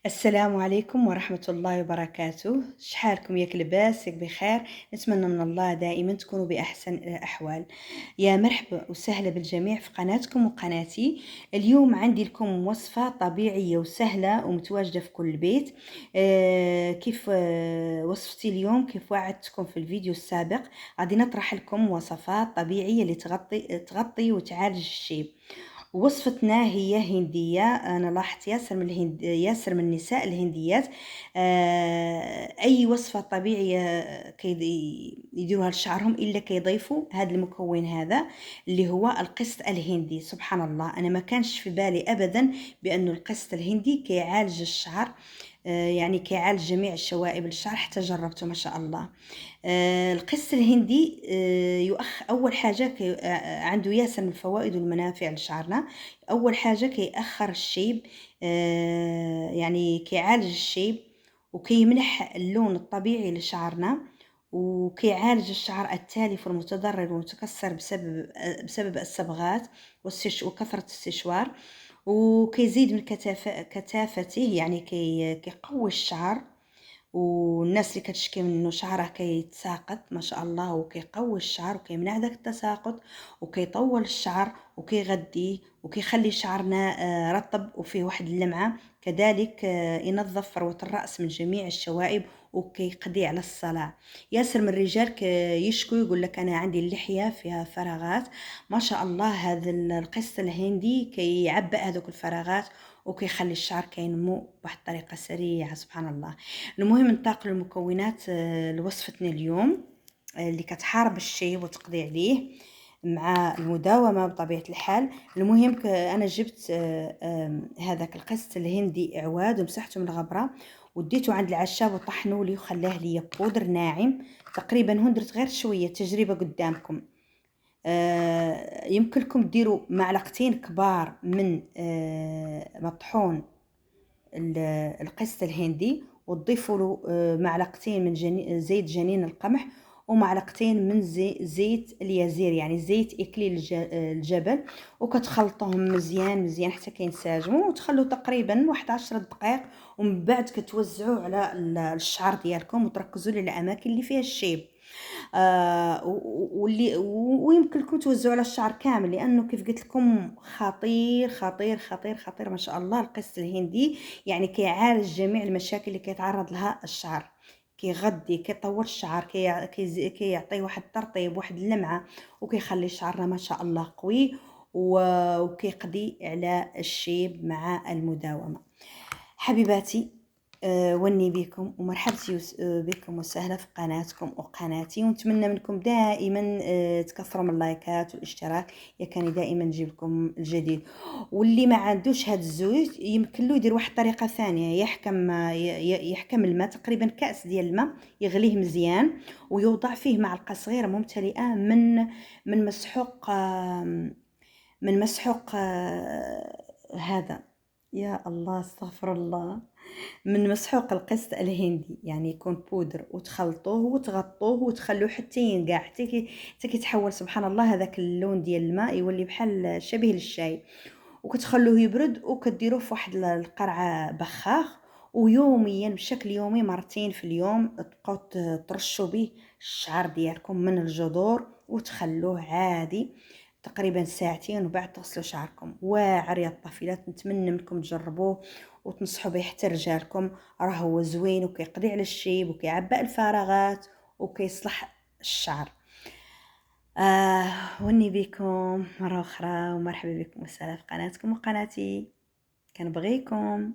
السلام عليكم ورحمة الله وبركاته. شحالكم ياك لباس ياك بخير؟ نتمنى من الله دائما تكونوا بأحسن الأحوال. يا مرحبا وسهلا بالجميع في قناتكم وقناتي. اليوم عندي لكم وصفة طبيعية وسهلة ومتواجدة في كل بيت. كيف وصفتي اليوم كيف وعدتكم في الفيديو السابق، غادي نطرح لكم وصفات طبيعية اللي تغطي وتعالج الشيب. وصفتنا هي هندية. أنا لاحظت ياسر من النساء الهنديات أي وصفة طبيعية يديروها لشعرهم إلا كيضيفوا هذا المكون هذا اللي هو القسط الهندي. سبحان الله، أنا ما كانش في بالي أبدا بأن القسط الهندي كيعالج الشعر، يعني كيعالج جميع الشوائب الشعر، حتى جربته ما شاء الله. القسط الهندي أول حاجة عنده ياسر من الفوائد والمنافع لشعرنا. أول حاجة كيأخر الشيب، يعني كيعالج الشيب وكيمنح اللون الطبيعي لشعرنا، وكيعالج الشعر التالف والمتضرر والمتكسر بسبب الصبغات وكثرة الاستشوار، وكيزيد من كثافته، يعني كيقوي الشعر. والناس اللي كتشكي من انه شعرها كيتساقط ما شاء الله، وكيقوي الشعر وكيمنع داك التساقط وكيطول الشعر وكيغذيه وكيخلي شعرنا رطب وفيه واحد اللمعه. كذلك ينظف فروة الرأس من جميع الشوائب وكيقضي على الصلع. ياسر من الرجال يشكو يقول لك انا عندي اللحيه فيها فراغات، ما شاء الله هذا القسط الهندي كيعبأ هذوك الفراغات وكيخلي الشعر كينمو بواحد الطريقه سريعه. سبحان الله. المهم ننتقل للمكونات لوصفتنا اليوم، اللي كتحارب الشيب وتقضي عليه مع المداومة بطبيعة الحال. المهم أنا جبت هذاك القسط الهندي إعواد ومسحته من الغبرة وديته عند العشاب وطحنه لي وخلاه لي بودر ناعم تقريبا. هندرت غير شوية تجربة قدامكم. يمكن لكم ديروا معلقتين كبار من مطحون القسط الهندي، وتضيفوا له معلقتين من زيت جنين القمح ومعلقتين من زيت اليازير، يعني زيت إكليل الجبل، وكتخلطوهم مزيان مزيان حتى كينسجموا وتخلوا تقريبا واحد 10 دقائق. ومن بعد كتوزعوا على الشعر ديالكم وتركزوا على الاماكن اللي فيها الشيب. ويمكن لكم توزعوا على الشعر كامل، لانه كيف قلت لكم خطير خطير خطير خطير ما شاء الله. القسط الهندي يعني كيعالج جميع المشاكل اللي كيتعرض لها الشعر، كيغذي كيطور الشعر، كيعطي واحد الترطيب واحد اللمعه، وكيخلي شعرنا ما شاء الله قوي، وكيقضي على الشيب مع المداومه. حبيباتي، وني بكم ومرحبتي بكم وسهلا في قناتكم وقناتي، ونتمنى منكم دائما تكثروا من اللايكات والاشتراك، يا كان دائما نجيب لكم الجديد. واللي ما عندوش هاد الزوج يمكن له يدير واحد الطريقه ثانيه، يحكم الماء تقريبا كاس ديال الماء، يغليه مزيان ويوضع فيه معلقه صغيره ممتلئه من مسحوق هذا، يا الله استغفر الله، من مسحوق القسط الهندي، يعني يكون بودر، وتخلطوه وتغطوه وتخلوه حتى ينقع حتى كيتحول سبحان الله هذاك اللون ديال الماء يولي بحال شبيه للشاي. وكتخلوه يبرد وكديروه في واحد القرعه بخاخ، ويوميا بشكل يومي مرتين في اليوم تبقاو ترشوا به الشعر ديالكم من الجذور وتخلوه عادي تقريبا ساعتين، وبعد تغسلوا شعركم واعر يا الطفيلات. نتمنى منكم تجربوه وتنصحوا به حتى رجالكم، راه هو زوين وكيقضي على الشيب وكيعبأ الفراغات وكيصلح الشعر. وني بكم مرة أخرى ومرحبا بكم وسهلا في قناتكم وقناتي، كنبغيكم.